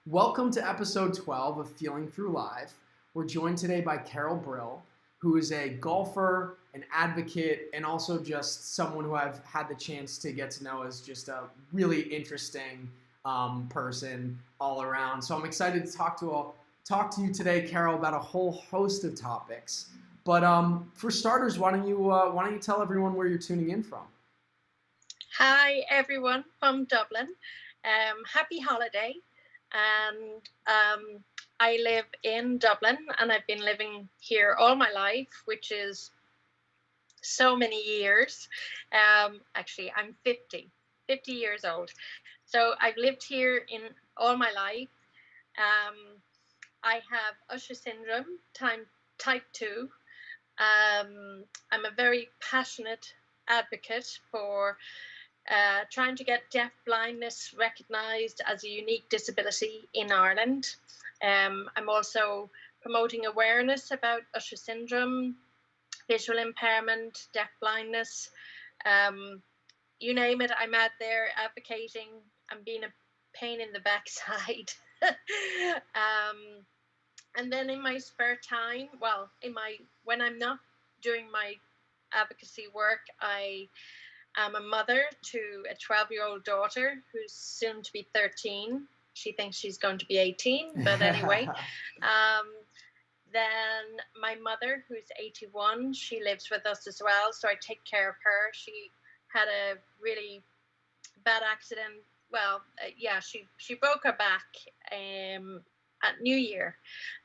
Welcome to episode 12 of Feeling Through Live. We're joined today by Brill, who is a golfer, an advocate, and also just someone who I've had the chance to get to know as just a really interesting person all around. So I'm excited to talk to you today, Carol, about a whole host of topics. But for starters, why don't you tell everyone where you're tuning in from? Hi everyone from Dublin. Happy holiday. And I live in Dublin and I've been living here all my life, which is so many years. Actually, I'm 50 years old. So I've lived here in all my life. Um, I have Usher syndrome, type 2. I'm a very passionate advocate for trying to get deaf blindness recognised as a unique disability in Ireland. I'm also promoting awareness about Usher syndrome, visual impairment, deaf blindness. Um, you name it, I'm out there advocating. I'm being a pain in the backside. um, and then in my spare time, when I'm not doing my advocacy work, I'm a mother to a 12-year-old daughter who's soon to be 13. She thinks she's going to be 18, but anyway. Um, then my mother, who's 81, she lives with us as well, so I take care of her. She had a really bad accident. She broke her back at New Year,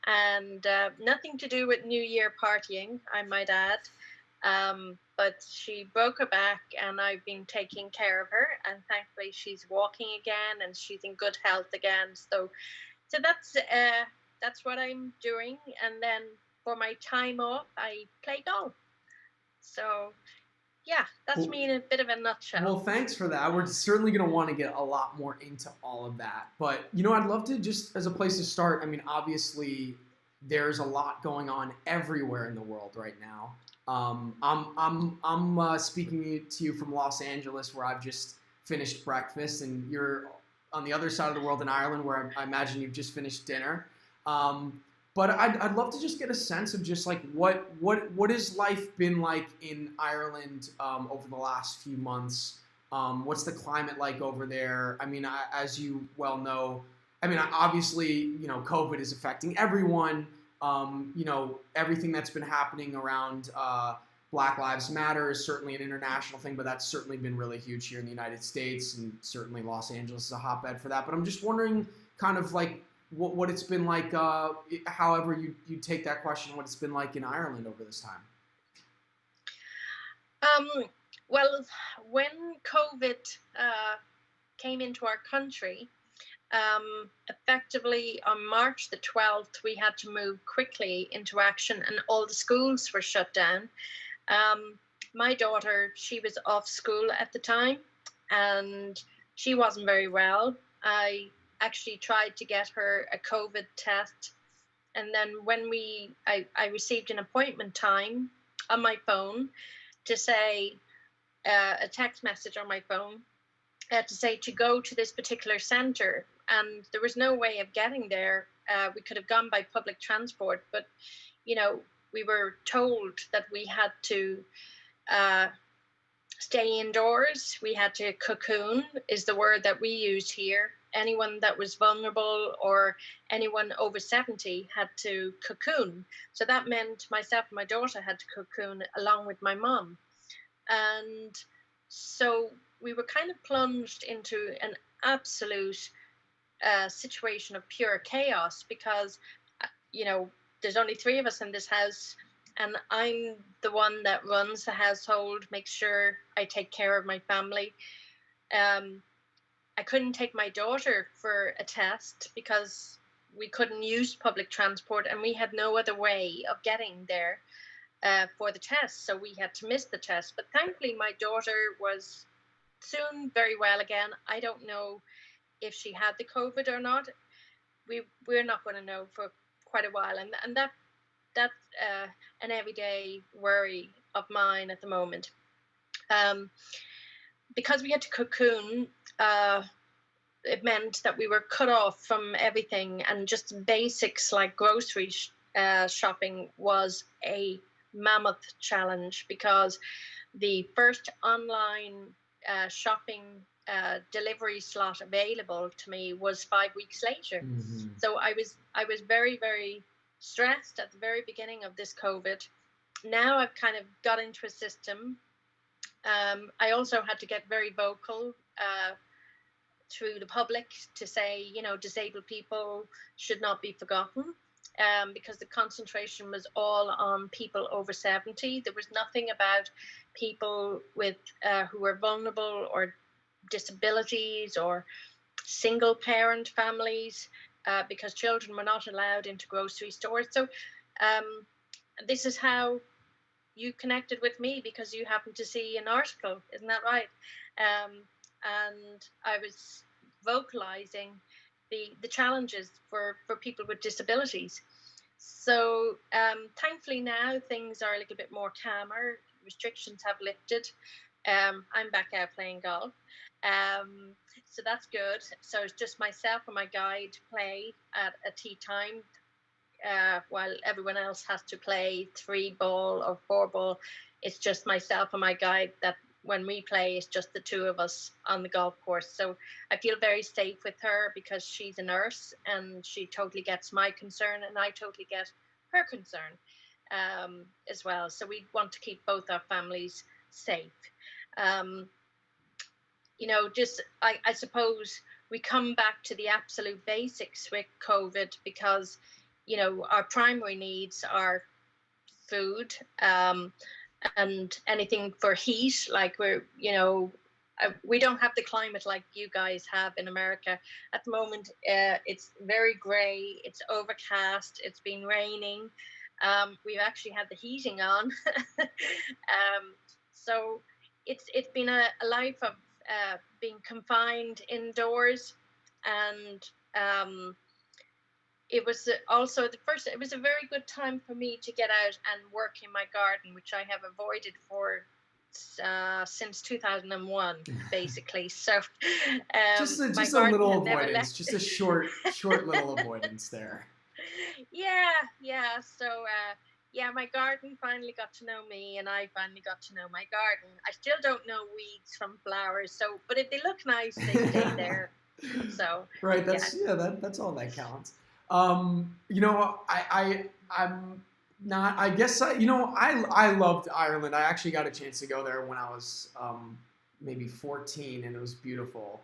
and nothing to do with New Year partying, I might add. But she broke her back, and I've been taking care of her, and thankfully she's walking again, and she's in good health again. So that's what I'm doing, and then for my time off, I play golf. So yeah, that's Well, me in a bit of a nutshell. Well, thanks for that. We're certainly going to want to get a lot more into all of that. But, I'd love to just, as a place to start, I mean, obviously, there's a lot going on everywhere in the world right now. I'm speaking to you from Los Angeles, where I've just finished breakfast, and you're on the other side of the world in Ireland, where I imagine you've just finished dinner. Um, but I'd love to just get a sense of just like what has life been like in Ireland over the last few months. What's the climate like over there? I mean, as you well know, I mean, obviously, COVID is affecting everyone. Everything that's been happening around Black Lives Matter is certainly an international thing, but that's certainly been really huge here in the United States, and certainly Los Angeles is a hotbed for that. But I'm just wondering, kind of like what it's been like, however you take that question, what it's been like in Ireland over this time. Well, when COVID came into our country, effectively on March the 12th, we had to move quickly into action, and all the schools were shut down. My daughter, she was off school at the time, and she wasn't very well. I actually tried to get her a COVID test, and then when I received an appointment time on my phone to say a text message on my phone to say to go to this particular center, and there was no way of getting there. We could have gone by public transport, but we were told that we had to stay indoors. We had to cocoon, is the word that we use here. Anyone that was vulnerable or anyone over 70 had to cocoon. So that meant myself and my daughter had to cocoon along with my mom. And so we were kind of plunged into an absolute situation of pure chaos because, there's only three of us in this house, and I'm the one that runs the household, makes sure I take care of my family. I couldn't take my daughter for a test because we couldn't use public transport, and we had no other way of getting there for the test, so we had to miss the test. But thankfully, my daughter was soon very well again. I don't know if she had the COVID or not. We're not going to know for quite a while, and that's an everyday worry of mine at the moment. Because we had to cocoon, it meant that we were cut off from everything, and just basics like grocery shopping was a mammoth challenge, because the first online shopping delivery slot available to me was 5 weeks later. Mm-hmm. So I was very, very stressed at the very beginning of this COVID. Now I've kind of got into a system. I also had to get very vocal through the public to say, disabled people should not be forgotten, because the concentration was all on people over 70. There was nothing about people with who were vulnerable, or disabilities, or single parent families, because children were not allowed into grocery stores. So this is how you connected with me, because you happened to see an article, isn't that right? And I was vocalizing the challenges for people with disabilities. So thankfully now things are a little bit more calmer. Restrictions have lifted. I'm back out playing golf. So that's good. So it's just myself and my guide play at a tea time, while everyone else has to play 3-ball or 4-ball. It's just myself and my guide that when we play, it's just the two of us on the golf course. So I feel very safe with her, because she's a nurse and she totally gets my concern, and I totally get her concern as well. So we want to keep both our families safe. Just I suppose we come back to the absolute basics with COVID, because our primary needs are food, and anything for heat, like we don't have the climate like you guys have in America at the moment. It's very gray, it's overcast, it's been raining. We've actually had the heating on. So it's been a life of being confined indoors, and it was also it was a very good time for me to get out and work in my garden, which I have avoided for since 2001, basically. So Just a garden little had never avoidance, left. just a short little avoidance there. Yeah. So yeah, my garden finally got to know me, and I finally got to know my garden. I still don't know weeds from flowers, so but if they look nice, they stay there. So Right, that's that's all that counts. I'm not. I guess I loved Ireland. I actually got a chance to go there when I was maybe 14, and it was beautiful.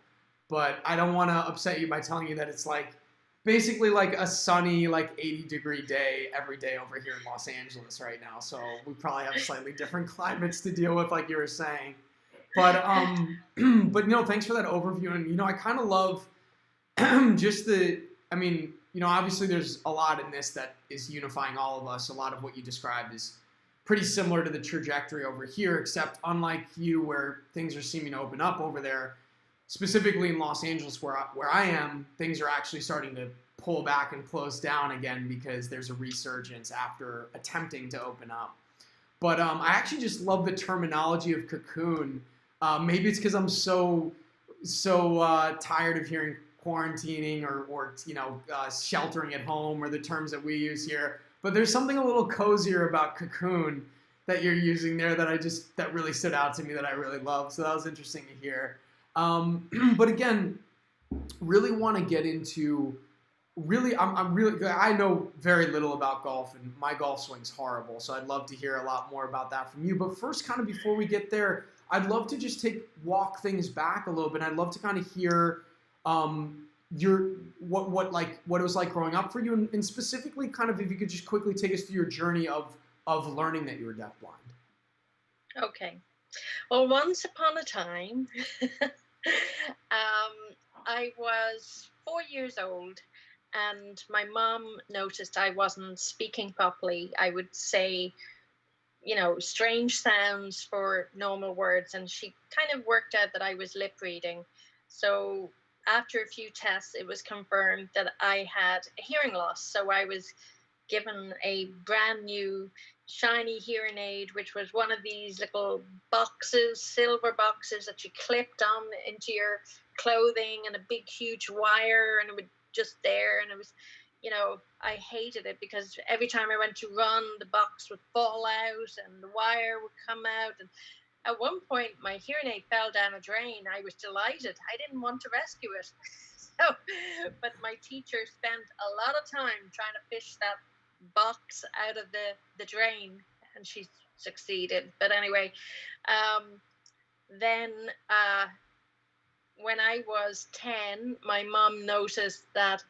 But I don't want to upset you by telling you that it's like basically like a sunny, like 80-degree day every day over here in Los Angeles right now. So we probably have slightly different climates to deal with, like you were saying. But but thanks for that overview. And I kind of love just obviously there's a lot in this that is unifying all of us. A lot of what you described is pretty similar to the trajectory over here, except unlike you, where things are seeming to open up over there, specifically in Los Angeles, where I am, things are actually starting to pull back and close down again, because there's a resurgence after attempting to open up. But I actually just love the terminology of cocoon. Maybe it's because I'm so tired of hearing quarantining or sheltering at home, or the terms that we use here. But there's something a little cozier about cocoon that you're using there that really stood out to me, that I really love. So that was interesting to hear. But again, really want to get into I know very little about golf, and my golf swing's horrible. So I'd love to hear a lot more about that from you. But first, kind of before we get there, I'd love to just walk things back a little bit. I'd love to kind of hear what it was like growing up for you, and specifically kind of if you could just quickly take us through your journey of learning that you were deafblind. Okay. Well, once upon a time, I was 4 years old, and my mom noticed I wasn't speaking properly. I would say, strange sounds for normal words, and she kind of worked out that I was lip reading. So after a few tests, it was confirmed that I had a hearing loss. So I was given a brand new shiny hearing aid, which was one of these little boxes, silver boxes that you clipped on into your clothing, and a big huge wire, and it would just there, and it was, I hated it because every time I went to run, the box would fall out and the wire would come out. And at one point, my hearing aid fell down a drain. I was delighted. I didn't want to rescue it. So, but my teacher spent a lot of time trying to fish that box out of the drain, and she succeeded. But anyway, then when I was 10, my mom noticed that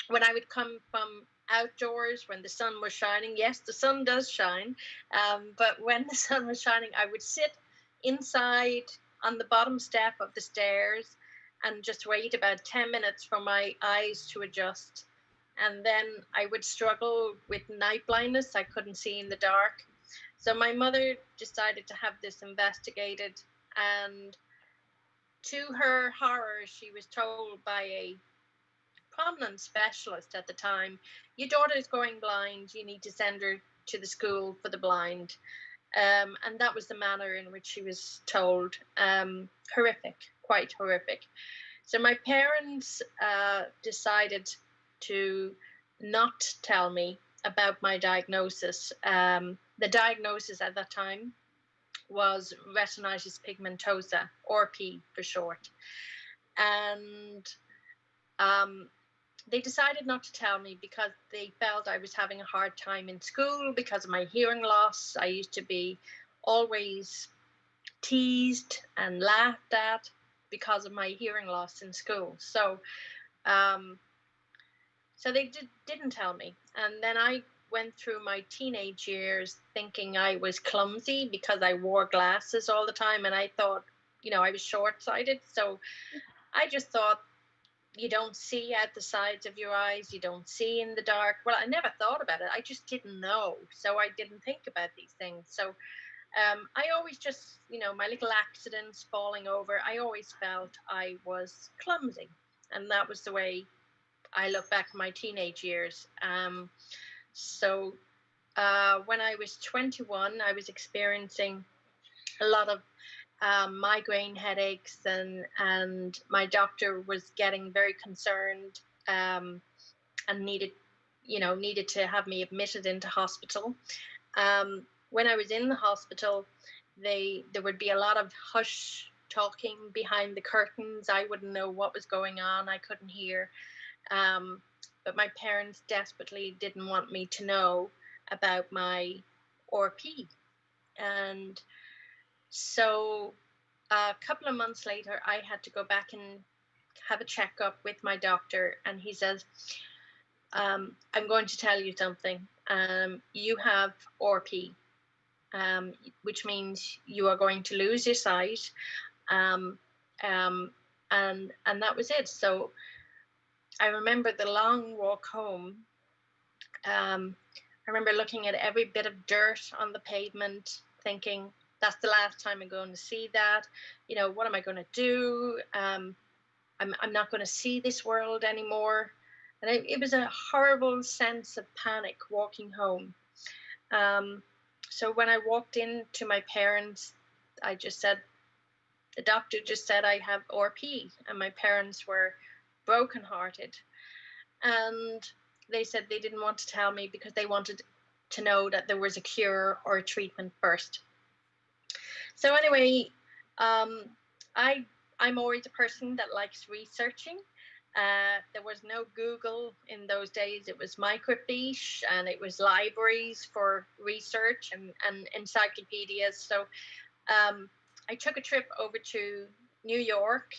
when I would come from outdoors when the sun was shining, yes, the sun does shine, but when the sun was shining, I would sit inside on the bottom step of the stairs and just wait about 10 minutes for my eyes to adjust. And then I would struggle with night blindness. I couldn't see in the dark. So my mother decided to have this investigated, and to her horror, she was told by a prominent specialist at the time, your daughter is going blind, you need to send her to the school for the blind. And that was the manner in which she was told. Horrific, quite horrific. So my parents decided to not tell me about my diagnosis. The diagnosis at that time was retinitis pigmentosa, RP for short. And they decided not to tell me because they felt I was having a hard time in school because of my hearing loss. I used to be always teased and laughed at because of my hearing loss in school. So they didn't tell me. And then I went through my teenage years thinking I was clumsy because I wore glasses all the time, and I thought, I was short-sighted. So I just thought, you don't see out the sides of your eyes, you don't see in the dark. Well, I never thought about it. I just didn't know. So I didn't think about these things. So I always just, my little accidents, falling over, I always felt I was clumsy. And that was the way I look back at my teenage years. So when I was 21, I was experiencing a lot of migraine headaches, and my doctor was getting very concerned, and needed to have me admitted into hospital. When I was in the hospital, there would be a lot of hush talking behind the curtains. I wouldn't know what was going on. I couldn't hear. But my parents desperately didn't want me to know about my RP. And so a couple of months later, I had to go back and have a checkup with my doctor. And he says, I'm going to tell you something. You have RP, which means you are going to lose your sight. And that was it. So I remember the long walk home. I remember looking at every bit of dirt on the pavement, thinking, that's the last time I'm going to see that. What am I going to do? I'm not going to see this world anymore. And it was a horrible sense of panic walking home. So when I walked into my parents, I just said, the doctor just said I have RP, and my parents were brokenhearted. And they said they didn't want to tell me because they wanted to know that there was a cure or a treatment first. So anyway, I'm always a person that likes researching. There was no Google in those days. It was microfiche, and it was libraries for research and encyclopedias. So I took a trip over to New York,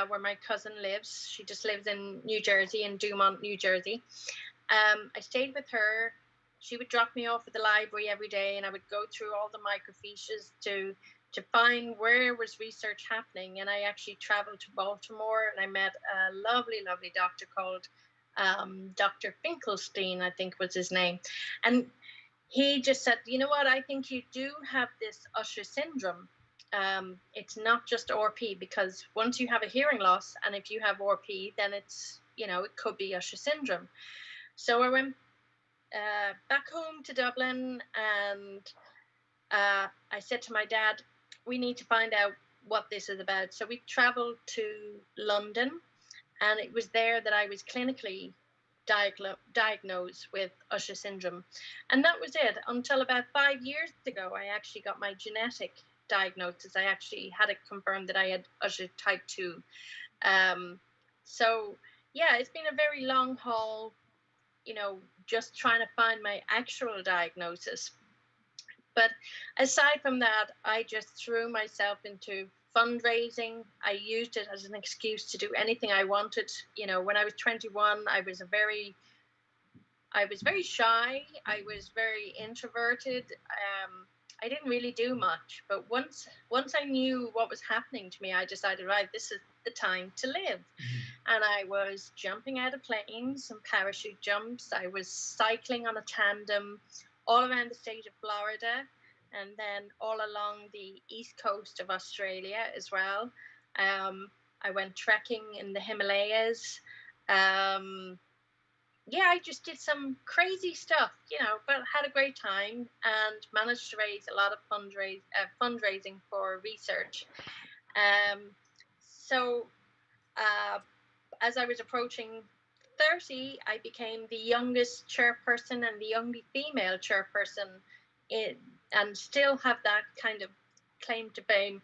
where my cousin lives. She just lives in New Jersey, in Dumont, New Jersey. I stayed with her. She would drop me off at the library every day, and I would go through all the microfiches to find where was research happening. And I actually traveled to Baltimore, and I met a lovely, lovely doctor called Dr. Finkelstein, I think was his name. And he just said, you know what, I think you do have this Usher syndrome. It's not just RP, because once you have a hearing loss, and if you have RP, then it's, it could be Usher syndrome. So I went back home to Dublin, and I said to my dad, we need to find out what this is about. So we traveled to London, and it was there that I was clinically diagnosed with Usher syndrome. And that was it until about 5 years ago. I actually got my genetic diagnosis. I actually had it confirmed that I had Usher type 2. So, yeah, it's been a very long haul, just trying to find my actual diagnosis. But aside from that, I just threw myself into fundraising. I used it as an excuse to do anything I wanted. When I was 21, I was very shy. I was very introverted. I didn't really do much. But once I knew what was happening to me, I decided, right, this is the time to live. And I was jumping out of planes and parachute jumps. I was cycling on a tandem all around the state of Florida, and then all along the east coast of Australia as well. I went trekking in the Himalayas. I just did some crazy stuff, but had a great time and managed to raise a lot of fundraising for research. So as I was approaching 30, I became the youngest chairperson and the only female chairperson and still have that kind of claim to fame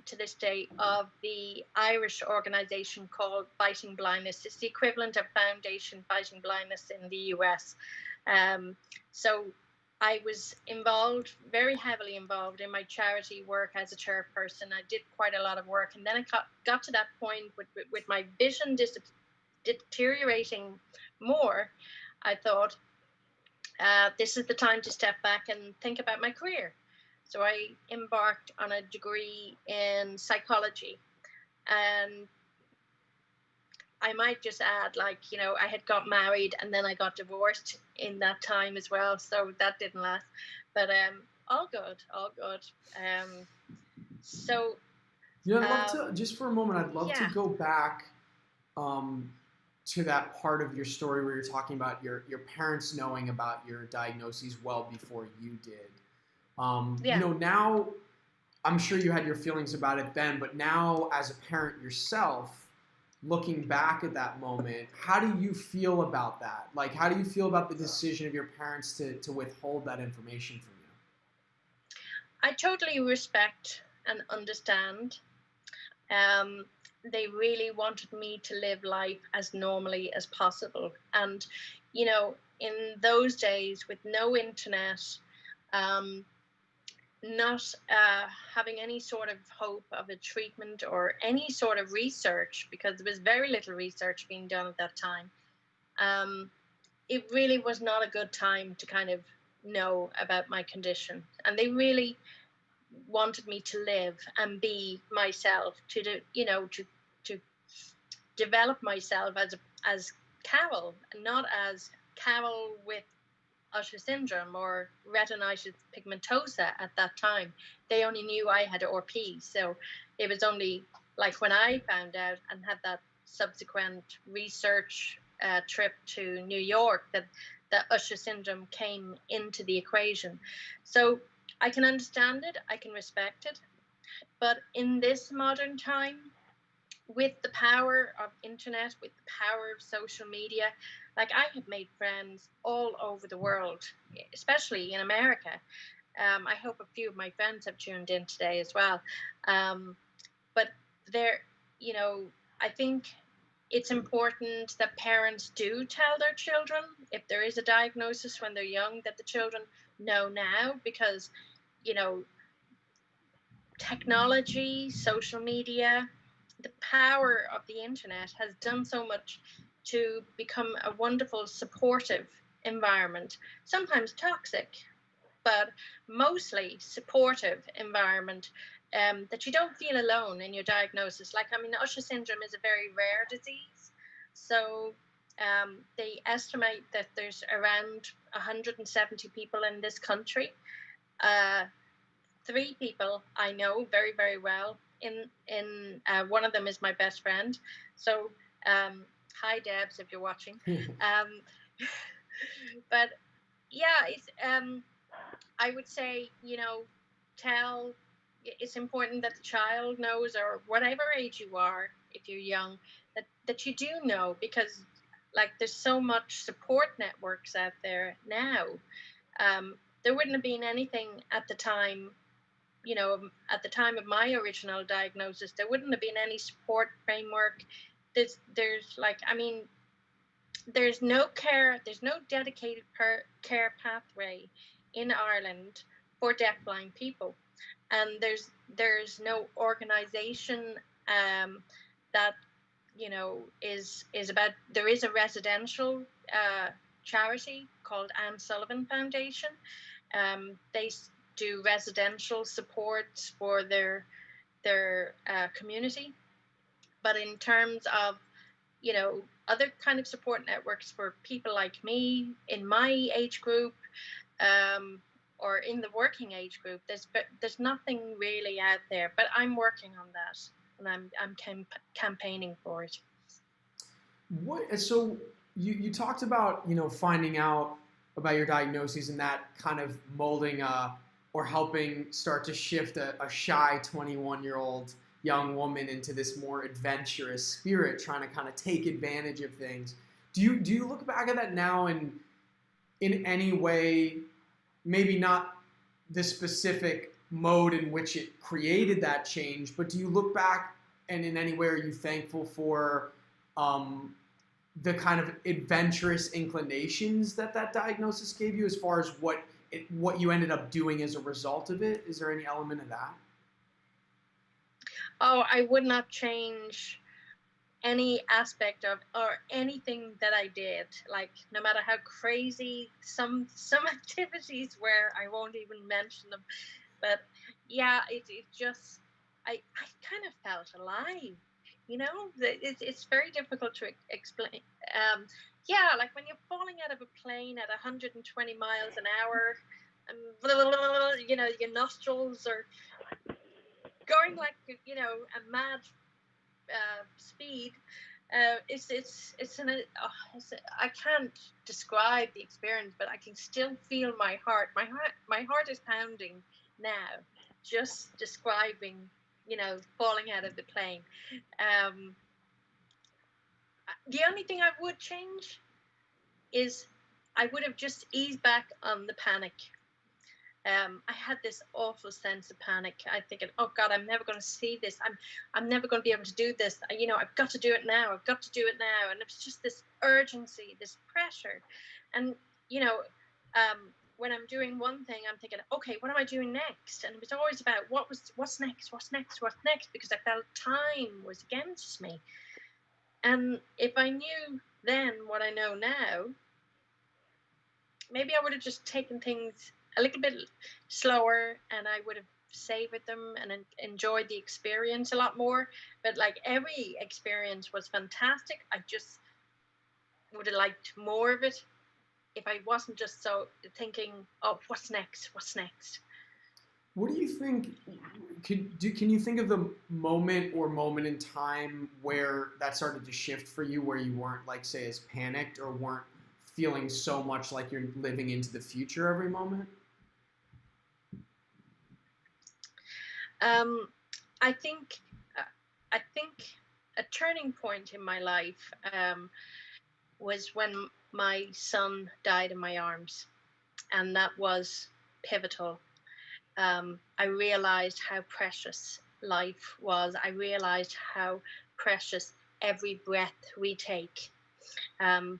to this day of the Irish organisation called Fighting Blindness. It's the equivalent of Foundation Fighting Blindness in the US. So I was very heavily involved in my charity work as a chairperson. I did quite a lot of work, and then I got to that point with my vision deteriorating more. I thought, this is the time to step back and think about my career. So I embarked on a degree in psychology, and I might just add, I had got married and then I got divorced in that time as well, so that didn't last. But all good. So I'd love to, just for a moment, I'd love to go back to that part of your story where you're talking about your parents knowing about your diagnoses well before you did. Now I'm sure you had your feelings about it then, but now as a parent yourself, looking back at that moment, how do you feel about that? Like, how do you feel about the decision of your parents to withhold that information from you? I totally respect and understand. They really wanted me to live life as normally as possible. And, in those days with no internet, not having any sort of hope of a treatment or any sort of research, because there was very little research being done at that time. It really was not a good time to kind of know about my condition. And they really wanted me to live and be myself, to develop myself as Carol, and not as Carol with Usher syndrome or retinitis pigmentosa at that time. They only knew I had RP, so it was only like when I found out and had that subsequent research trip to New York that Usher syndrome came into the equation. So I can understand it, I can respect it, but in this modern time, with the power of internet, with the power of social media, like I have made friends all over the world, especially in America. I hope a few of my friends have tuned in today as well. But there, I think it's important that parents do tell their children if there is a diagnosis when they're young, that the children know now, because, technology, social media, the power of the internet has done so much to become a wonderful, supportive environment, sometimes toxic, but mostly supportive environment, that you don't feel alone in your diagnosis. Usher syndrome is a very rare disease. So they estimate that there's around 170 people in this country. 3 people I know very, very well. One of them is my best friend. So hi, Debs, if you're watching. But yeah, it's I would say, it's important that the child knows, or whatever age you are, if you're young, that you do know, because like there's so much support networks out there now. There wouldn't have been anything at the time, at the time of my original diagnosis. There wouldn't have been any support framework. There's like, I mean, there's no dedicated care pathway in Ireland for deafblind people, and there's no organization that is about. There is a residential charity called Anne Sullivan Foundation. They do residential support for their community, but in terms of other kind of support networks for people like me in my age group, or in the working age group, there's nothing really out there. But I'm working on that, and I'm campaigning for it. So you talked about finding out about your diagnoses and that kind of molding or helping start to shift a shy 21-year-old young woman into this more adventurous spirit, trying to kind of take advantage of things. Do you look back at that now and in any way, maybe not the specific mode in which it created that change, but do you look back and in any way are you thankful for the kind of adventurous inclinations that diagnosis gave you, as far as what you ended up doing as a result of it? Is there any element of that? Oh, I would not change any aspect of or anything that I did. Like, no matter how crazy some activities were, I won't even mention them. But yeah, it just I kind of felt alive. It's very difficult to explain. Yeah, like when you're falling out of a plane at 120 miles an hour, and your nostrils are going like a mad speed. I can't describe the experience, but I can still feel my heart. My heart is pounding now, just describing, falling out of the plane. The only thing I would change is I would have just eased back on the panic. I had this awful sense of panic. I thinking, oh God, I'm never going to see this. I'm never going to be able to do this. I've got to do it now. I've got to do it now. And it's just this urgency, this pressure. And, when I'm doing one thing, I'm thinking, okay, what am I doing next? And it was always about what's next, because I felt time was against me. And if I knew then what I know now, maybe I would have just taken things a little bit slower, and I would have savored them and enjoyed the experience a lot more. But like, every experience was fantastic. I just would have liked more of it if I wasn't just so thinking, oh, what's next? What do you think? Can you think of the moment in time where that started to shift for you, where you weren't, like, say, as panicked or weren't feeling so much like you're living into the future every moment? I think a turning point in my life was when my son died in my arms, and that was pivotal. I realized how precious life was. I realized how precious every breath we take. And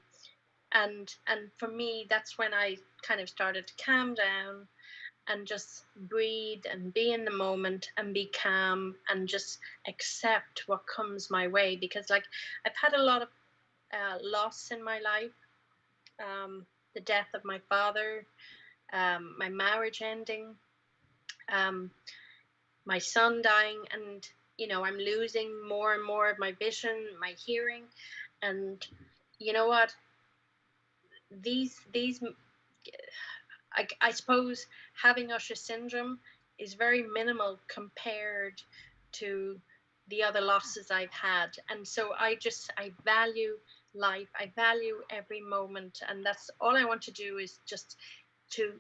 for me, that's when I kind of started to calm down and just breathe and be in the moment and be calm and just accept what comes my way. Because, like, I've had a lot of loss in my life. The death of my father, my marriage ending, my son dying, and I'm losing more and more of my vision, my hearing. And you know what, these I suppose having Usher syndrome is very minimal compared to the other losses I've had. And so I value life. I value every moment, and that's all I want to do, is just to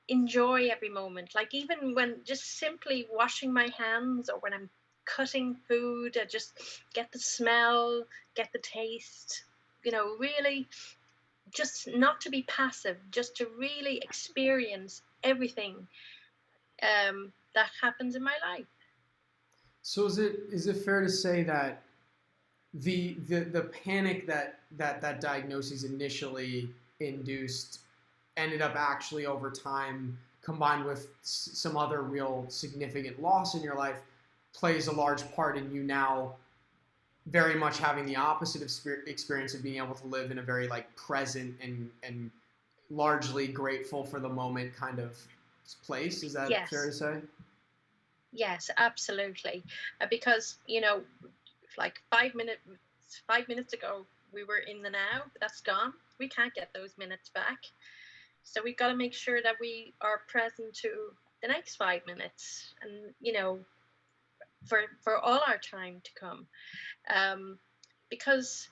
enjoy every moment. Like even when just simply washing my hands, or when I'm cutting food, I just get the smell, get the taste, really just not to be passive, just to really experience everything that happens in my life. So is it fair to say that the panic that diagnosis initially induced ended up actually over time, combined with some other real significant loss in your life, plays a large part in you now very much having the opposite of experience of being able to live in a very like present and largely grateful for the moment kind of place? Is that fair to Yes, say? yes, absolutely. Because like 5 minutes ago we were in the now, but that's gone. We can't get those minutes back. So we've got to make sure that we are present to the next 5 minutes, and for all our time to come. Because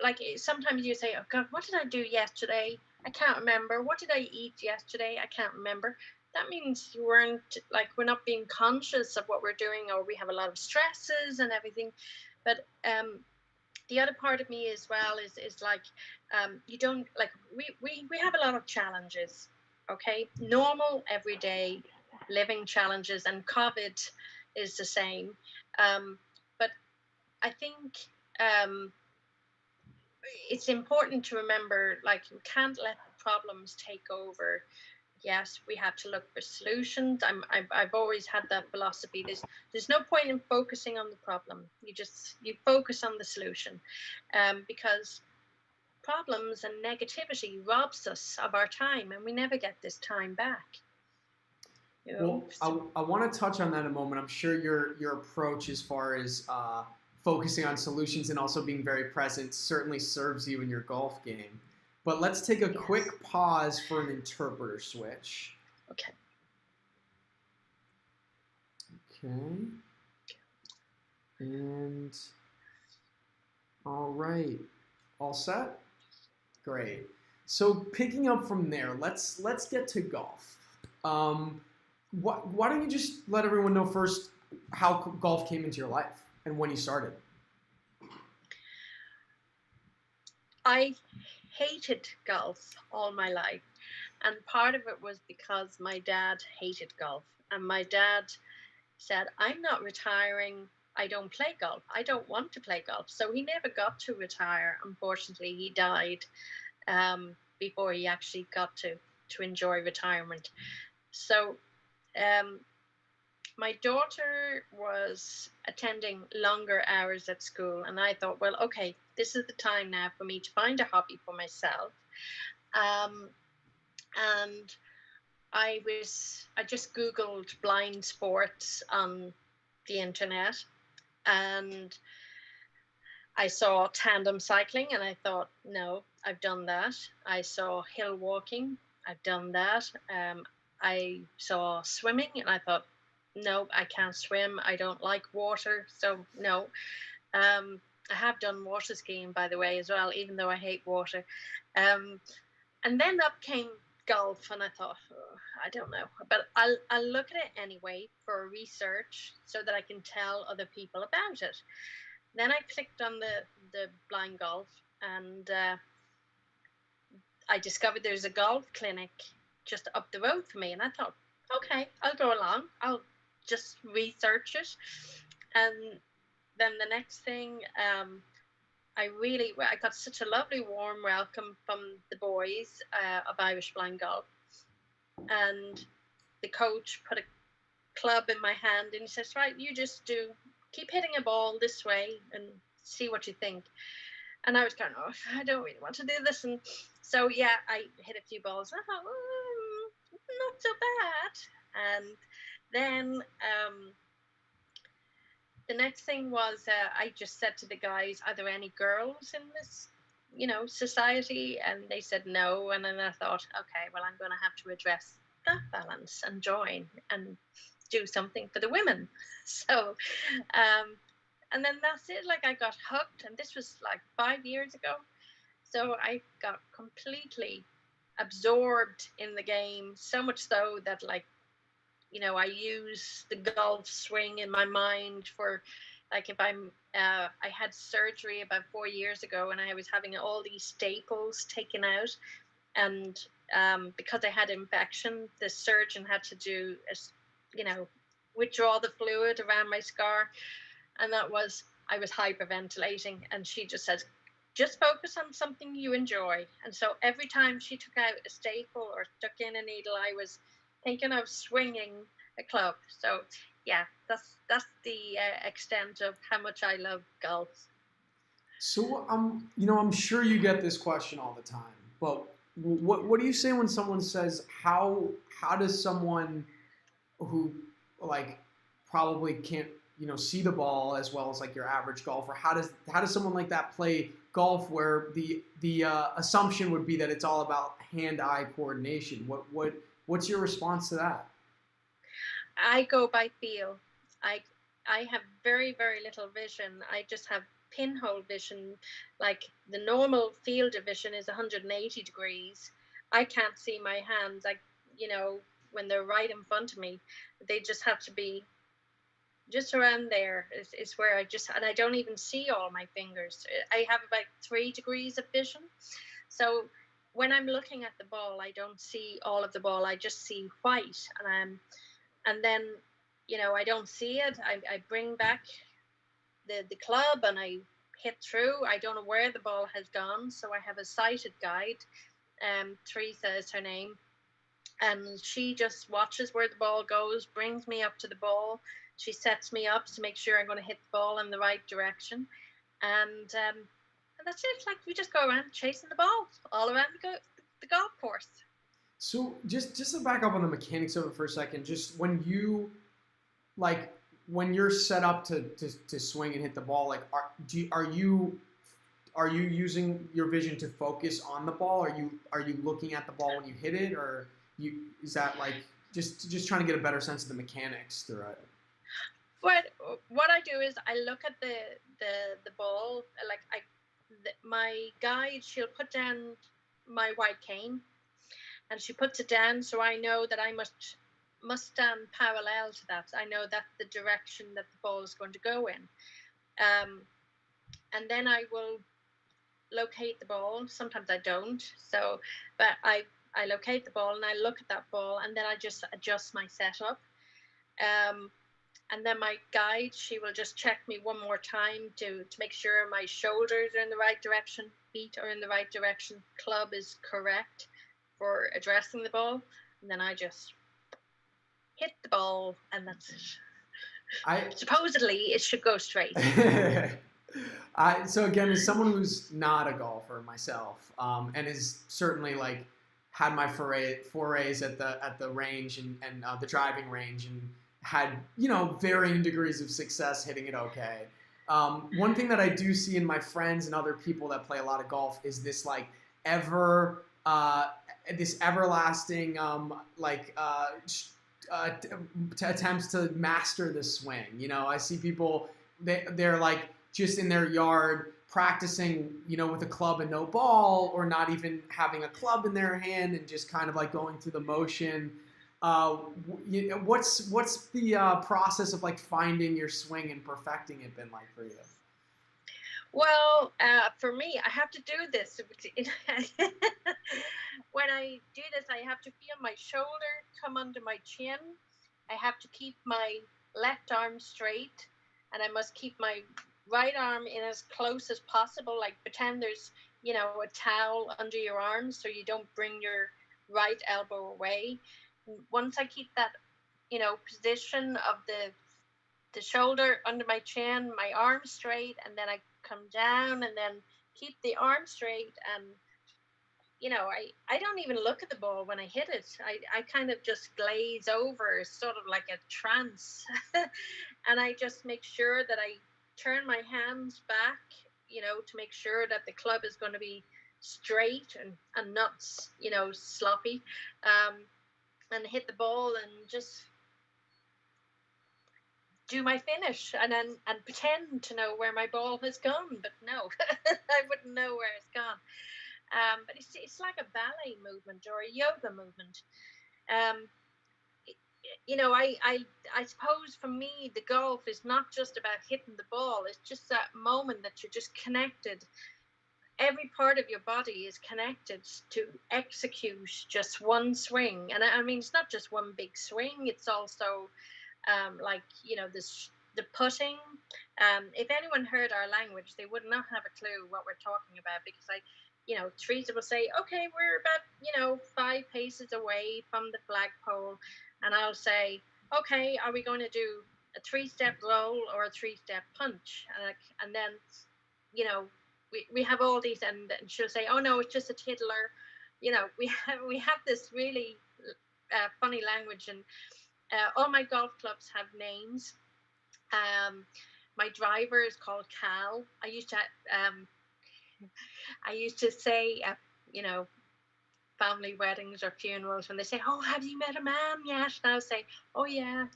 like sometimes you say, oh God, what did I do yesterday? I can't remember. What did I eat yesterday? I can't remember. That means you weren't, like, we're not being conscious of what we're doing, or we have a lot of stresses and everything. But the other part of me as well is like, you don't, like, we have a lot of challenges, okay, normal everyday living challenges, and COVID is the same. But I think um, it's important to remember, like, we can't let the problems take over. Yes, we have to look for solutions. I've always had that philosophy. There's no point in focusing on the problem. You focus on the solution, because problems and negativity robs us of our time, and we never get this time back. Well, I want to touch on that in a moment. I'm sure your approach as far as focusing on solutions and also being very present certainly serves you in your golf game. But let's take a quick pause for an interpreter switch. Okay. Okay. And all right. All set? Great. So picking up from there, let's get to golf. Why don't you just let everyone know first how golf came into your life and when you started? I hated golf all my life, and part of it was because my dad hated golf, and my dad said, I'm not retiring. I don't play golf. I don't want to play golf. So he never got to retire. Unfortunately, he died before he actually got to enjoy retirement. So um, my daughter was attending longer hours at school, and I thought, well, okay, this is the time now for me to find a hobby for myself. Um, and I just Googled blind sports on the internet, and I saw tandem cycling, and I thought, no, I've done that. I saw hill walking, I've done that. I saw swimming, and I thought, no, I can't swim. I don't like water, so no. I have done water skiing, by the way, as well, even though I hate water. Um, and then up came golf, and I thought, oh, I don't know, but I'll look at it anyway for research so that I can tell other people about it. Then I clicked on the blind golf, and I discovered there's a golf clinic just up the road from me, and I thought, okay, I'll go along. I'll just research it. And then the next thing, I got such a lovely warm welcome from the boys of Irish Blind Golf, and the coach put a club in my hand, and he says, right, you just keep hitting a ball this way and see what you think. And I was kind of, oh, I don't really want to do this. And so, yeah, I hit a few balls. And I thought, not so bad. And then the next thing was, I just said to the guys, are there any girls in this, society? And they said no. And then I thought, okay, well, I'm going to have to address that balance and join and do something for the women. So, and then that's it. Like, I got hooked, and this was like 5 years ago. So I got completely absorbed in the game, so much so that, like, I use the golf swing in my mind for, like, if I had surgery about 4 years ago, and I was having all these staples taken out, and because I had infection, the surgeon had to do, you know, withdraw the fluid around my scar, and I was hyperventilating, and she just said, just focus on something you enjoy. And so every time she took out a staple or stuck in a needle, I was thinking of swinging a club. So yeah, that's the extent of how much I love golf. So I'm sure you get this question all the time, but what do you say when someone says how does someone who like probably can't see the ball as well as like your average golfer, how does someone like that play golf where the assumption would be that it's all about hand-eye coordination? What's your response to that? I go by feel. I I have very, very little vision. I just have pinhole vision. Like, the normal field of vision is 180 degrees. I can't see my hands. Like, you know, when they're right in front of me, they just have to be just around there is where and I don't even see all my fingers. I have about 3 degrees of vision. So when I'm looking at the ball, I don't see all of the ball. I just see white. And then, I don't see it. I bring back the club and I hit through. I don't know where the ball has gone. So I have a sighted guide. Teresa is her name. And she just watches where the ball goes, brings me up to the ball. She sets me up to make sure I'm going to hit the ball in the right direction. And that's it. Like, we just go around chasing the ball all around the golf course. So just to back up on the mechanics of it for a second, just when you're set up to swing and hit the ball, like are you using your vision to focus on the ball? Are you looking at the ball when you hit it, or is that like just trying to get a better sense of the mechanics through it? What I do is I look at the ball. Like, my guide, she'll put down my white cane, and she puts it down, so I know that I must stand parallel to that. I know that's the direction that the ball is going to go in. And then I will locate the ball. Sometimes I don't. But I locate the ball and I look at that ball, and then I just adjust my setup. And then my guide, she will just check me one more time to make sure my shoulders are in the right direction, feet are in the right direction, club is correct for addressing the ball. And then I just hit the ball, and that's it. Supposedly, it should go straight. So again, as someone who's not a golfer myself, and is certainly like had my forays at the range and the driving range, and had varying degrees of success hitting it okay. One thing that I do see in my friends and other people that play a lot of golf is this like this everlasting attempts to master the swing. I see people they're like just in their yard practicing, with a club and no ball, or not even having a club in their hand and just kind of like going through the motion. What's the process of like finding your swing and perfecting it been like for you? Well, for me, I have to do this. When I do this, I have to feel my shoulder come under my chin. I have to keep my left arm straight, and I must keep my right arm in as close as possible. Like, pretend there's, a towel under your arm so you don't bring your right elbow away. Once I keep that, position of the shoulder under my chin, my arm straight, and then I come down and then keep the arm straight, and I don't even look at the ball when I hit it. I kind of just glaze over, sort of like a trance. And I just make sure that I turn my hands back, to make sure that the club is going to be straight and not, sloppy. And hit the ball and just do my finish, and pretend to know where my ball has gone, but no, I wouldn't know where it's gone. But it's like a ballet movement or a yoga movement. Um, you know, I suppose for me, the golf is not just about hitting the ball. It's just that moment that you're just connected. Every part of your body is connected to execute just one swing. And I mean, it's not just one big swing. It's also like, you know, the putting. If anyone heard our language, they would not have a clue what we're talking about, because you know, Teresa will say, okay, we're about, you know, 5 paces away from the flagpole. And I'll say, okay, are we going to do a 3-step roll or a 3-step punch? And then, you know, we have all these, and she'll say, oh no, it's just a tiddler. You know, we have this really funny language, and all my golf clubs have names. My driver is called Cal. I used to say, you know, family weddings or funerals, when they say, oh, have you met a man yet? And I would say, oh yeah.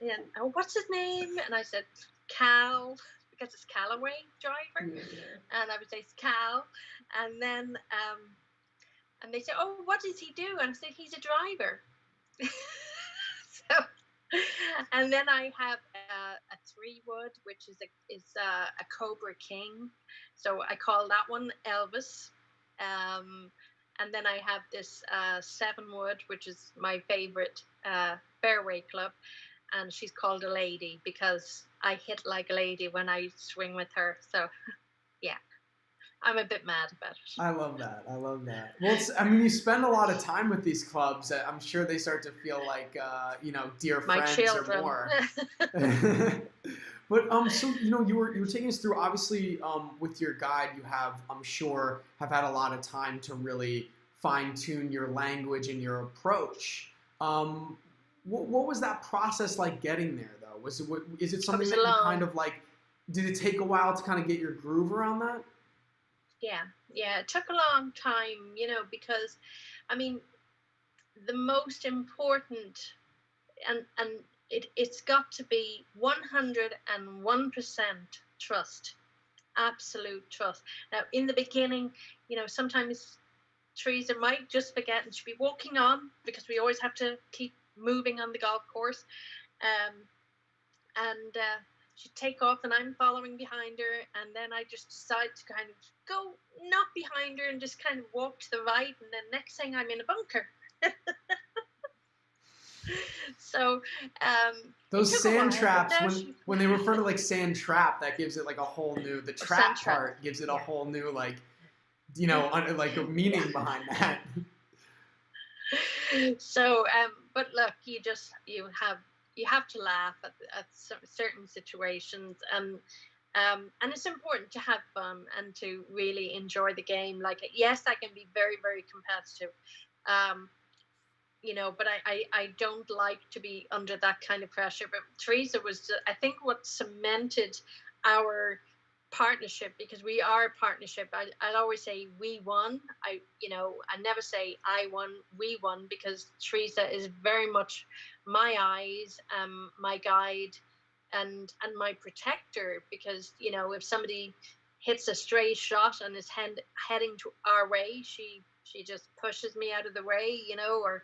And oh, what's his name? And I said, Cal, because it's Callaway driver. Yeah. And I would say, it's Cal. And then and they say, oh, what does he do? And I said, he's a driver. So, and then I have a 3-wood, which is a Cobra King. So I call that one Elvis. And then I have this 7-wood, which is my favorite fairway club. And she's called a lady because I hit like a lady when I swing with her. So, yeah. I'm a bit mad about it. I love that. Well, I mean, you spend a lot of time with these clubs. I'm sure they start to feel like, you know, dear my friends children. or more. But so you know, you were taking us through. Obviously, with your guide, you have, I'm sure, have had a lot of time to really fine tune your language and your approach. What was that process like getting there, though? Is it something that you kind of like? Did it take a while to kind of get your groove around that? Yeah, it took a long time, you know, because I mean, the most important, and it's got to be 101% trust, absolute trust. Now, in the beginning, you know, sometimes Teresa might just forget and she'll be walking on, because we always have to keep moving on the golf course. And she'd take off and I'm following behind her, and then I just decide to kind of go not behind her and just kind of walk to the right, and then next thing I'm in a bunker. So those sand traps, when they refer to like sand trap, that gives it like a whole new, the trap part gives it a whole new, like, you know, like a meaning behind that. So but look, you have to laugh at certain situations, and it's important to have fun and to really enjoy the game. Like, yes, I can be very, very competitive, you know, but I don't like to be under that kind of pressure. But Teresa was, I think, what cemented our partnership, because we are a partnership. I'd always say we won. I never say I won, we won, because Teresa is very much my eyes, my guide, and my protector. Because, you know, if somebody hits a stray shot and is heading to our way, she just pushes me out of the way, you know. Or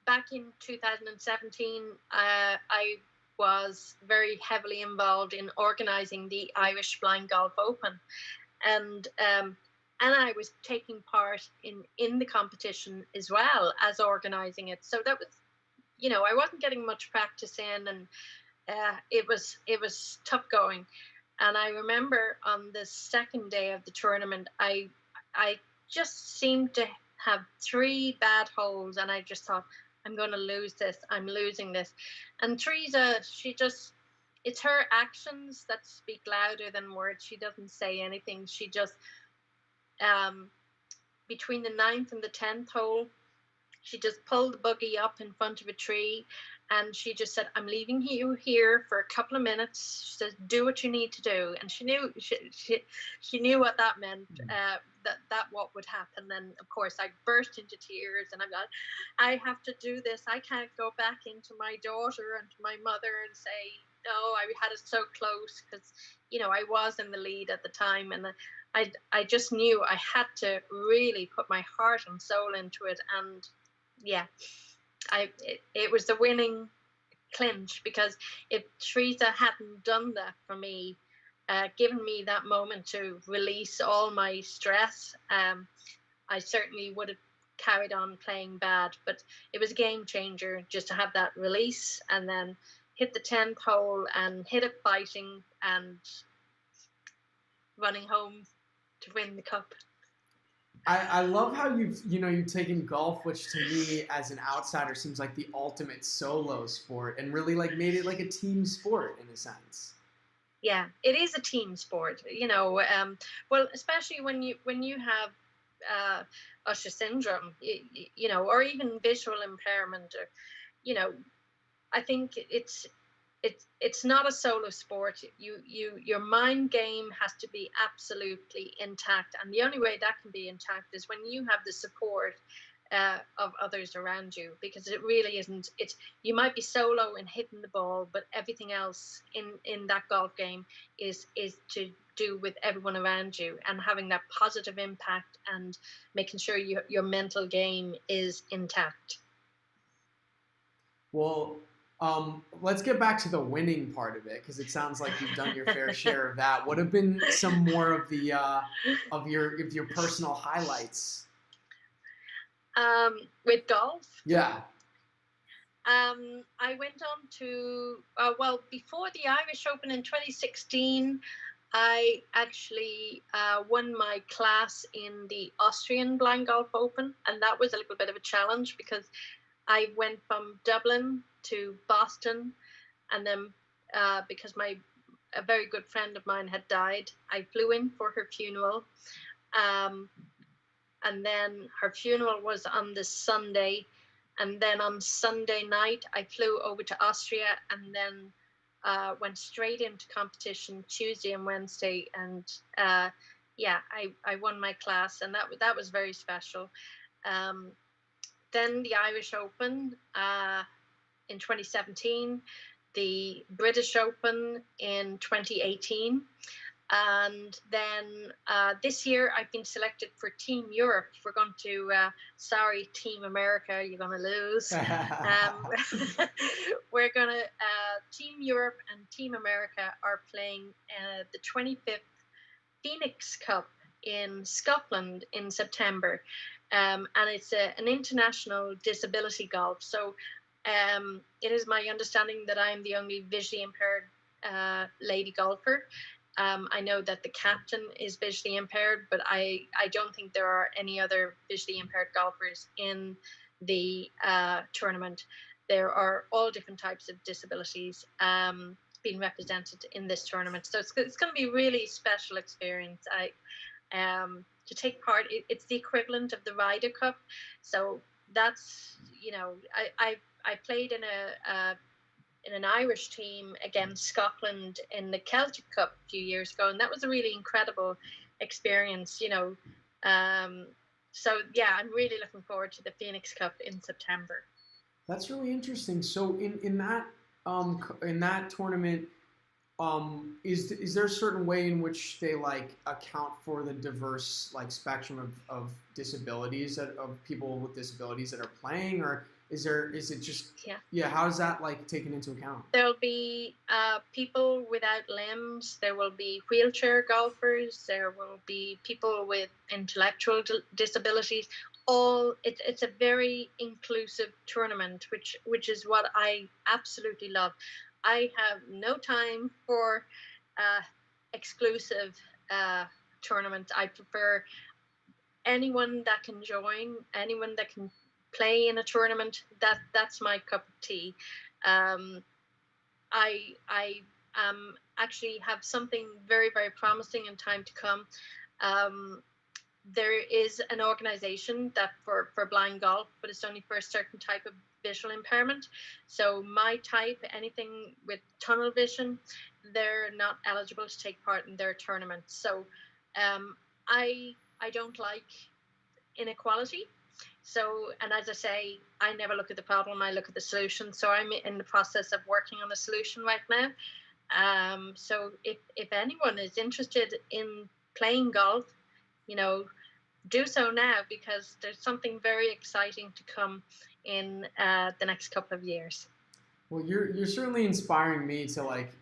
back in 2017, I was very heavily involved in organizing the Irish Blind Golf Open, and I was taking part in the competition as well as organizing it. So that was, you know, I wasn't getting much practice in, and it was tough going. And I remember on the second day of the tournament, I just seemed to have 3 bad holes, and I just thought, I'm going to lose this. I'm losing this. And Teresa, it's her actions that speak louder than words. She doesn't say anything. She just, between the 9th and the 10th hole, she just pulled the buggy up in front of a tree, and she just said, I'm leaving you here for a couple of minutes. She says, do what you need to do. And she knew what that meant, that what would happen. And of course I burst into tears, and I'm like, I have to do this. I can't go back into my daughter and to my mother and say, no, I had it so close, because, you know, I was in the lead at the time, and I just knew I had to really put my heart and soul into it. And yeah, it was the winning clinch, because if Teresa hadn't done that for me, given me that moment to release all my stress, I certainly would have carried on playing bad. But it was a game changer just to have that release, and then hit the 10th hole and hit it fighting and running home to win the cup. I love how you've taken golf, which to me as an outsider seems like the ultimate solo sport, and really like made it like a team sport in a sense. Yeah, it is a team sport, well, especially when you have Usher syndrome, or even visual impairment, or you know I think it's not a solo sport. Your mind game has to be absolutely intact, and the only way that can be intact is when you have the support of others around you, because it really isn't. It's You might be solo in hitting the ball, but everything else in that golf game is to do with everyone around you, and having that positive impact, and making sure your mental game is intact. Well, let's get back to the winning part of it, because it sounds like you've done your fair share of that. What have been some more of the of your personal highlights? With golf, Yeah. I went on to well, before the Irish Open in 2016. I actually won my class in the Austrian Blind Golf Open, and that was a little bit of a challenge, because I went from Dublin to Boston, and then because a very good friend of mine had died, I flew in for her funeral, um, and then her funeral was on the Sunday, and then on Sunday night I flew over to Austria, and then went straight into competition Tuesday and Wednesday, and yeah, I won my class, and that was very special. Um, then the Irish Open in 2017, the British Open in 2018. And then this year, I've been selected for Team Europe. We're going to, sorry, Team America, you're going to lose. We're going to, Team Europe and Team America are playing the 25th Phoenix Cup in Scotland in September. And it's an international disability golf. So it is my understanding that I'm the only visually impaired lady golfer. I know that the captain is visually impaired, but I don't think there are any other visually impaired golfers in the tournament. There are all different types of disabilities being represented in this tournament. So it's going to be a really special experience. To take part, it's the equivalent of the Ryder Cup. So that's, I played in an Irish team against Scotland in the Celtic Cup a few years ago, and that was a really incredible experience. So yeah, I'm really looking forward to the Phoenix Cup in September. That's really interesting. So in that tournament, is there a certain way in which they like account for the diverse like spectrum of disabilities of people with disabilities that are playing, or is it just how is that like taken into account? There'll be people without limbs. There will be wheelchair golfers. There will be people with intellectual disabilities. It's a very inclusive tournament, which is what I absolutely love. I have no time for exclusive tournaments. I prefer anyone that can join, anyone that can play in a tournament. That's my cup of tea. I actually have something very, very promising in time to come. There is an organization that for blind golf, but it's only for a certain type of visual impairment. So my type, anything with tunnel vision, they're not eligible to take part in their tournament. So I don't like inequality. So, and as I say, I never look at the problem, I look at the solution. So I'm in the process of working on a solution right now. So if anyone is interested in playing golf, you know, do so now, because there's something very exciting to come in the next couple of years. Well, you're certainly inspiring me to like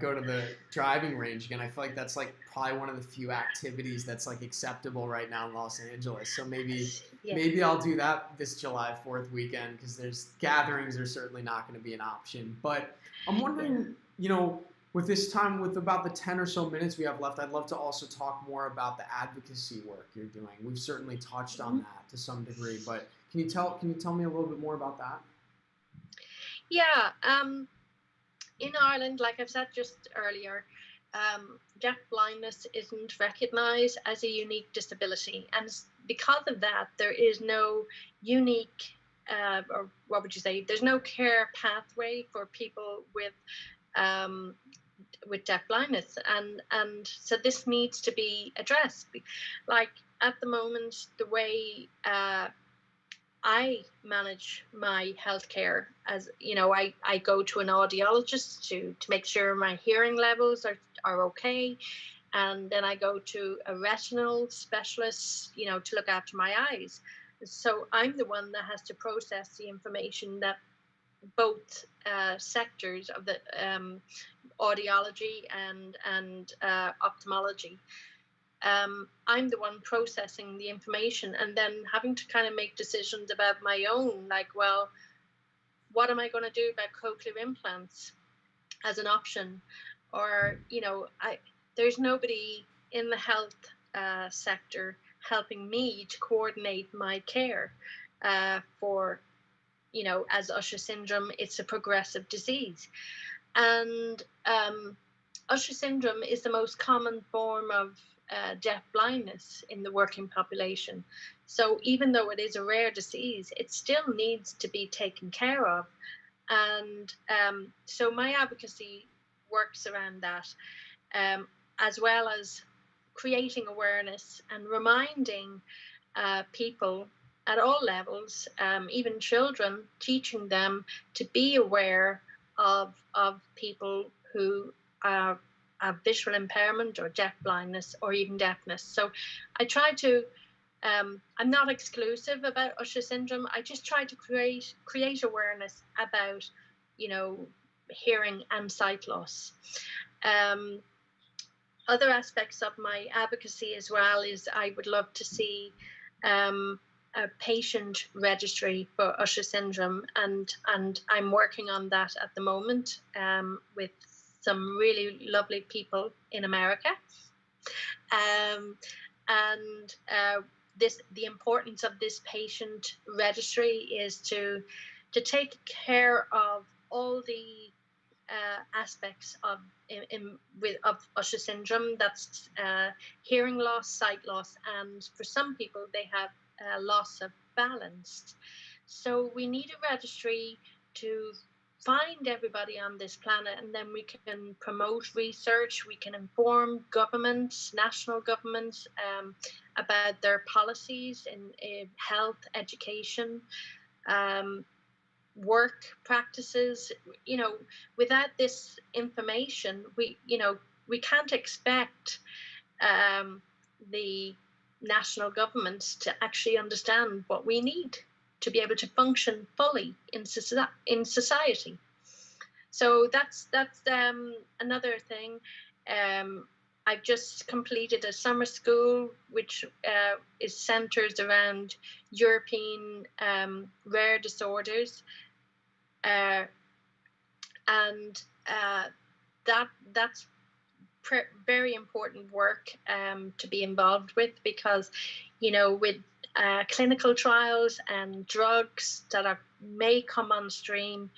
go to the driving range again. I feel like that's like probably one of the few activities that's like acceptable right now in Los Angeles. So Yeah. maybe I'll do that this July 4th weekend, because there's gatherings are certainly not going to be an option. But I'm wondering, you know, with this time, with about the 10 or so minutes we have left, I'd love to also talk more about the advocacy work you're doing. We've certainly touched on that to some degree, but can you tell me a little bit more about that? Yeah. In Ireland, like I've said just earlier, deaf blindness isn't recognised as a unique disability, and because of that, there is no unique, or what would you say? There's no care pathway for people um, with deaf blindness, and so this needs to be addressed. Like at the moment, the way I manage my healthcare, as you know, I go to an audiologist to make sure my hearing levels are okay, and then I go to a retinal specialist, you know, to look after my eyes. So I'm the one that has to process the information that both sectors of the audiology and ophthalmology. I'm the one processing the information and then having to kind of make decisions about my own, like, well, what am I going to do about cochlear implants as an option? Or, you know, there's nobody in the health sector helping me to coordinate my care for, you know, as Usher syndrome, it's a progressive disease. And Usher syndrome is the most common form of deaf blindness in the working population. So even though it is a rare disease, it still needs to be taken care of. And so my advocacy works around that, as well as creating awareness and reminding people at all levels, even children, teaching them to be aware of people who have visual impairment or deaf blindness or even deafness. So I try to, I'm not exclusive about Usher syndrome. I just try to create awareness about, you know, hearing and sight loss. Other aspects of my advocacy as well is I would love to see a patient registry for Usher syndrome, and I'm working on that at the moment with some really lovely people in America. And the importance of this patient registry is to take care of all the aspects of Usher syndrome. That's hearing loss, sight loss, and for some people they have loss of balance. So we need a registry to find everybody on this planet, and then we can promote research, we can inform governments, national governments, about their policies in health, education, work practices. You know, without this information, we can't expect the national governments to actually understand what we need to be able to function fully in society. So that's another thing. I've just completed a summer school which is centered around European rare disorders, and that's very important work to be involved with, because, you know, with clinical trials and drugs that may come on stream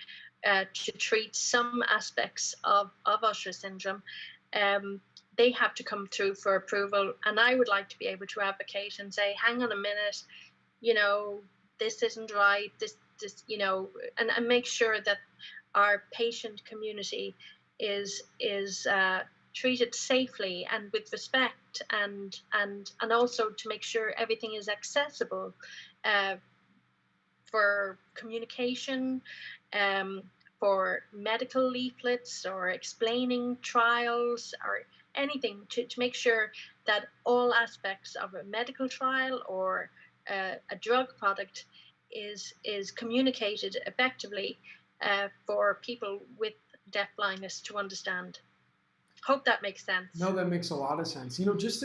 to treat some aspects of Usher syndrome, they have to come through for approval. And I would like to be able to advocate and say, hang on a minute, you know, this isn't right, this you know, and make sure that our patient community is treated safely and with respect, and also to make sure everything is accessible for communication, for medical leaflets or explaining trials or anything, to make sure that all aspects of a medical trial or a drug product is communicated effectively for people with deaf blindness to understand. Hope that makes sense. No, that makes a lot of sense. Just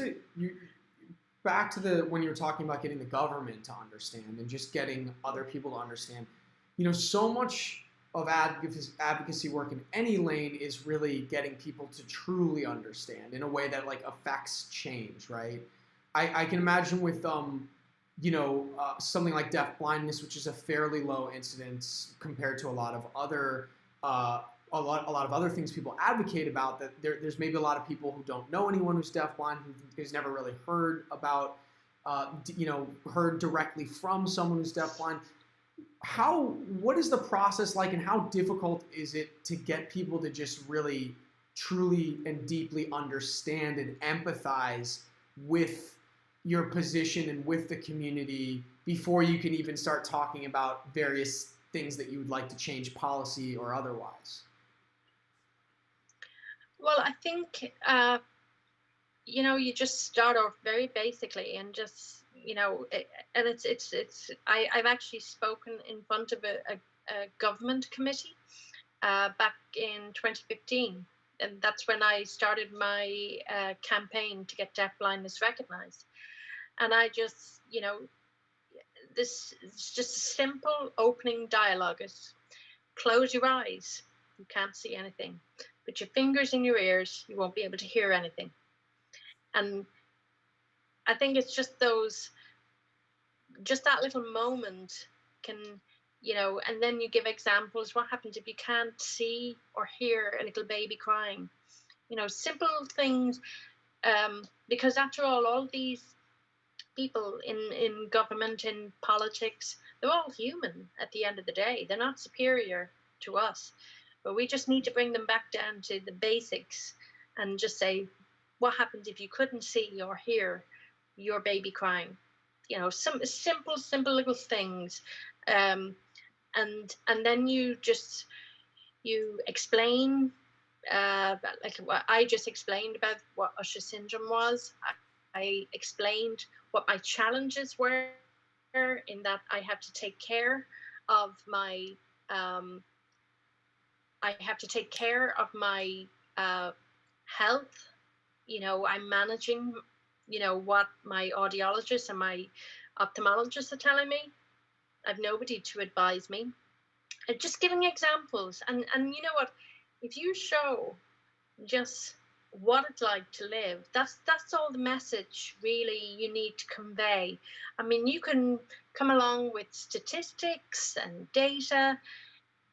back to when you were talking about getting the government to understand and just getting other people to understand. So much of advocacy work in any lane is really getting people to truly understand in a way that like affects change, right? I can imagine with something like deaf blindness, which is a fairly low incidence compared to a lot of other things people advocate about, that there's maybe a lot of people who don't know anyone who's deafblind, who's never really heard about, heard directly from someone who's deafblind. What is the process like, and how difficult is it to get people to just really, truly, and deeply understand and empathize with your position and with the community before you can even start talking about various things that you would like to change, policy or otherwise? Well, I think you just start off very basically and just and I've actually spoken in front of a government committee back in 2015, and that's when I started my campaign to get deaf blindness recognized. And I just this is just a simple opening dialogue. Is close your eyes, you can't see anything. Put your fingers in your ears, you won't be able to hear anything. And I think it's just that little moment can, and then you give examples. What happens if you can't see or hear a little baby crying? Simple things, because after all these people in government, in politics, they're all human at the end of the day. They're not superior to us. But we just need to bring them back down to the basics and just say, what happens if you couldn't see or hear your baby crying? Some simple little things. And then you explain, like what I just explained about what Usher syndrome was. I explained what my challenges were, in that I have to take care of my health. I'm managing, what my audiologist and my ophthalmologist are telling me. I've nobody to advise me. And just giving examples. And you know what? If you show just what it's like to live, that's all the message really you need to convey. I mean, you can come along with statistics and data,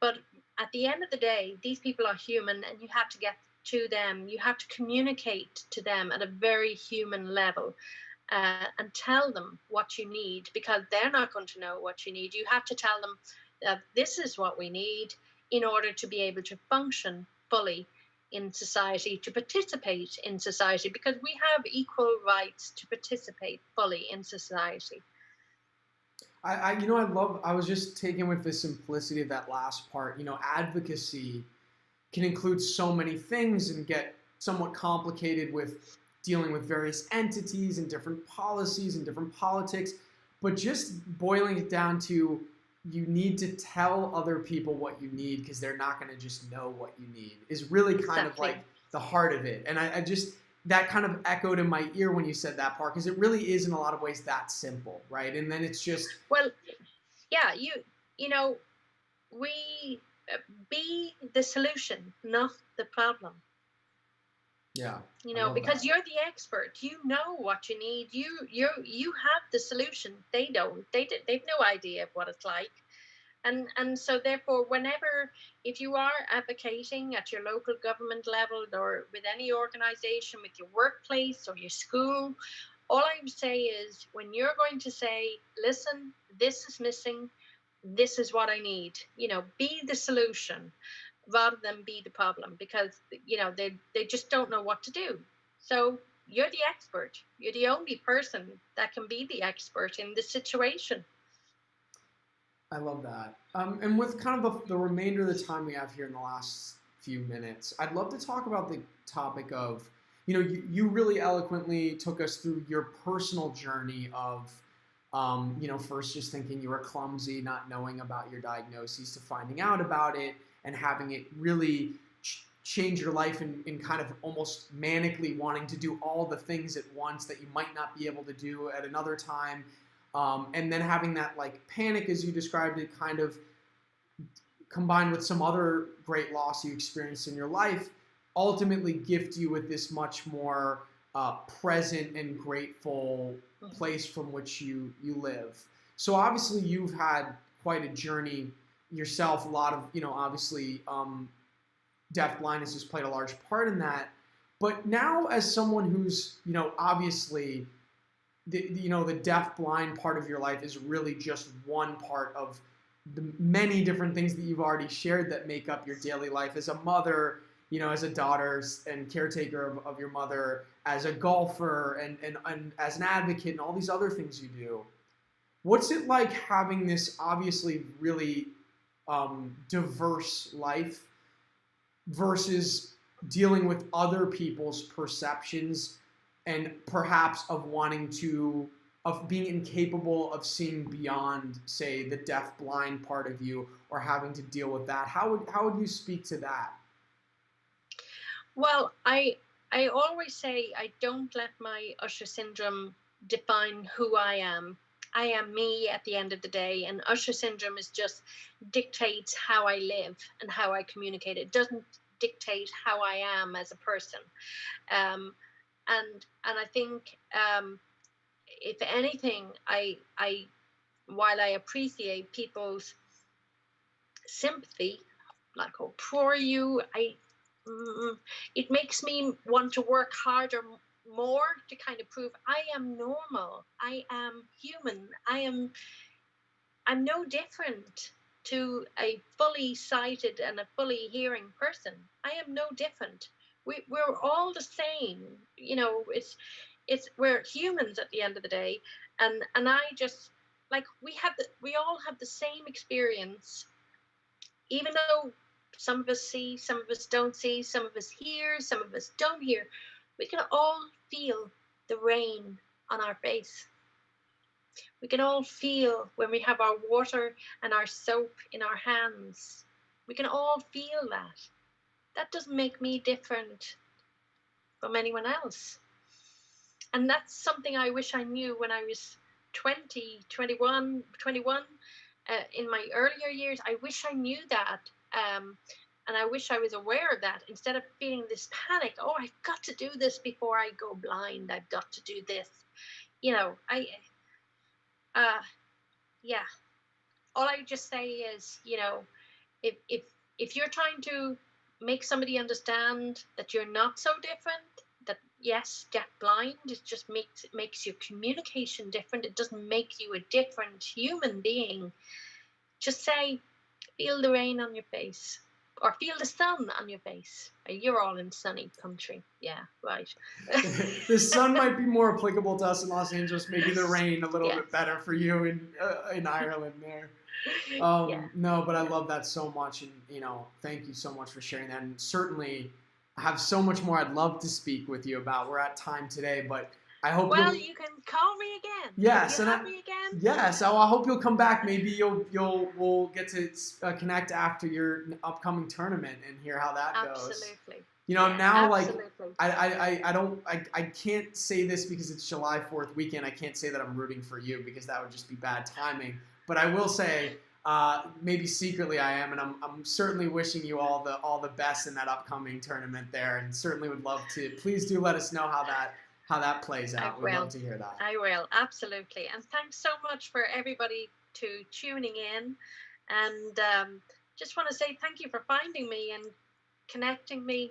but at the end of the day, these people are human, and you have to get to them. You have to communicate to them at a very human level, and tell them what you need, because they're not going to know what you need. You have to tell them that this is what we need in order to be able to function fully in society, to participate in society, because we have equal rights to participate fully in society. I was just taken with the simplicity of that last part. Advocacy can include so many things and get somewhat complicated with dealing with various entities and different policies and different politics. But just boiling it down to, you need to tell other people what you need, because they're not going to just know what you need, is really kind of like the heart of it. And I just, that kind of echoed in my ear when you said that part, because it really is in a lot of ways that simple, right? And then it's just, well, yeah, we be the solution, not the problem. Yeah. Because you're the expert. You know what you need. You have the solution. They don't. They've no idea what it's like. And so therefore, if you are advocating at your local government level, or with any organization, with your workplace or your school, all I would say is, when you're going to say, listen, this is missing, this is what I need, be the solution rather than be the problem, because they just don't know what to do. So you're the expert. You're the only person that can be the expert in this situation. I love that. And with kind of the remainder of the time we have here in the last few minutes, I'd love to talk about the topic of, you really eloquently took us through your personal journey of, first just thinking you were clumsy, not knowing about your diagnoses, to finding out about it and having it really change your life in kind of almost manically wanting to do all the things at once that you might not be able to do at another time. And then having that like panic, as you described it, kind of combined with some other great loss you experienced in your life, ultimately gift you with this much more present and grateful place from which you live. So obviously you've had quite a journey yourself. A lot of, obviously deaf blindness has played a large part in that. But now as someone who's, obviously the deaf blind part of your life is really just one part of the many different things that you've already shared that make up your daily life as a mother, as a daughter and caretaker of your mother, as a golfer and as an advocate and all these other things you do. What's it like having this obviously really diverse life versus dealing with other people's perceptions and perhaps of being incapable of seeing beyond, say, the deaf blind part of you, or having to deal with that? How would you speak to that? Well, I always say I don't let my Usher syndrome define who I am. I am me at the end of the day, and Usher syndrome is just dictates how I live and how I communicate. It doesn't dictate how I am as a person. And I think if anything, I while I appreciate people's sympathy, like, oh, poor you, it makes me want to work harder more to kind of prove I am normal, I am human, I'm no different to a fully sighted and a fully hearing person. I am no different. We're all the same. We're humans at the end of the day, and I just like we all have the same experience, even though some of us see, some of us don't see, some of us hear, some of us don't hear. We can all feel the rain on our face. We can all feel when we have our water and our soap in our hands. We can all feel that. That doesn't make me different from anyone else. And that's something I wish I knew when I was 20, 21. In my earlier years. I wish I knew that. And I wish I was aware of that, instead of feeling this panic. Oh, I've got to do this before I go blind. I've got to do this. Yeah. All I just say is, if you're trying to make somebody understand that you're not so different, that yes, deaf blind, it just makes your communication different. It doesn't make you a different human being. Just say, feel the rain on your face, or feel the sun on your face. You're all in sunny country. Yeah, right. The sun might be more applicable to us in Los Angeles. Maybe the rain a little bit better for you in Ireland there. No, but I love that so much, and thank you so much for sharing that. And certainly, I have so much more I'd love to speak with you about. We're at time today, but I hope. Well, you can call me again. Yes, you have me again. Yes, I hope you'll come back. Maybe we'll get to connect after your upcoming tournament and hear how that goes. Absolutely. Now absolutely. I can't say this because it's July 4th weekend. I can't say that I'm rooting for you because that would just be bad timing. But I will say, maybe secretly I am, and I'm certainly wishing you all the best in that upcoming tournament there, and certainly would love to. Please do let us know how that plays out. We'd love to hear that. I will, absolutely. And thanks so much for everybody tuning in, and just want to say thank you for finding me and connecting me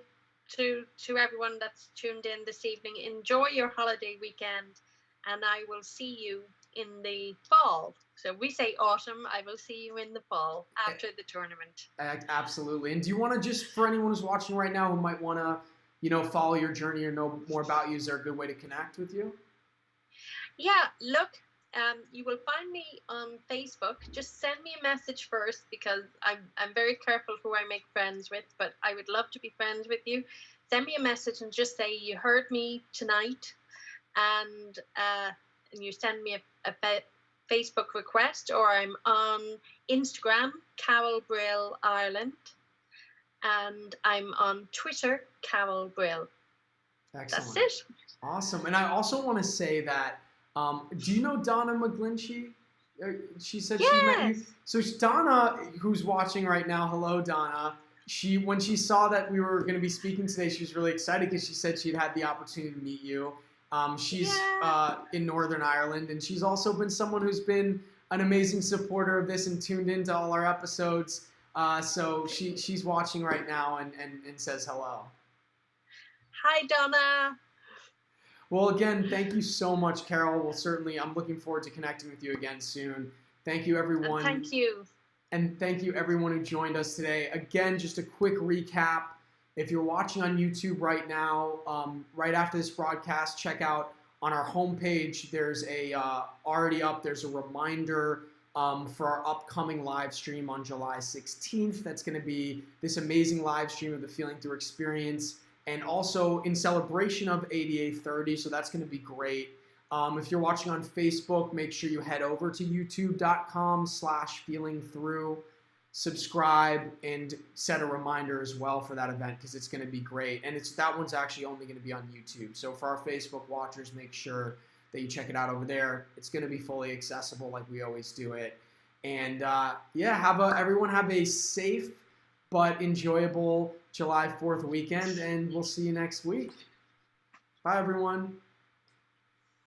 to everyone that's tuned in this evening. Enjoy your holiday weekend, and I will see you in the fall. So we say autumn, I will see you in the fall after the tournament. Absolutely. And do you want to, just for anyone who's watching right now who might want to follow your journey or know more about you, is there a good way to connect with you? Yeah, look, you will find me on Facebook. Just send me a message first, because I'm very careful who I make friends with, but I would love to be friends with you. send me a message and just say you heard me tonight, and you send me a Facebook request, or I'm on Instagram, Carol Brill Ireland, and I'm on Twitter, Carol Brill. Excellent. That's it. Awesome. And I also want to say that, do you know Donna McGlinchey? She said she met you. So Donna, who's watching right now, hello Donna. When she saw that we were going to be speaking today, she was really excited because she said she'd had the opportunity to meet you. She's in Northern Ireland, and she's also been someone who's been an amazing supporter of this and tuned into all our episodes. So she's watching right now and says hello. Hi, Donna. Well, again, thank you so much, Carol. I'm looking forward to connecting with you again soon. Thank you, everyone. And thank you. And thank you, everyone who joined us today. Again, just a quick recap. If you're watching on YouTube right now, right after this broadcast, check out on our homepage. There's already up. There's a reminder for our upcoming live stream on July 16th. That's going to be this amazing live stream of the Feeling Through experience, and also in celebration of ADA 30. So that's going to be great. If you're watching on Facebook, make sure you head over to youtube.com/feelingthrough, subscribe, and set a reminder as well for that event, because it's going to be great. And that one's actually only going to be on YouTube. So for our Facebook watchers, make sure that you check it out over there. It's going to be fully accessible like we always do it. And everyone have a safe but enjoyable July 4th weekend, and we'll see you next week. Bye, everyone.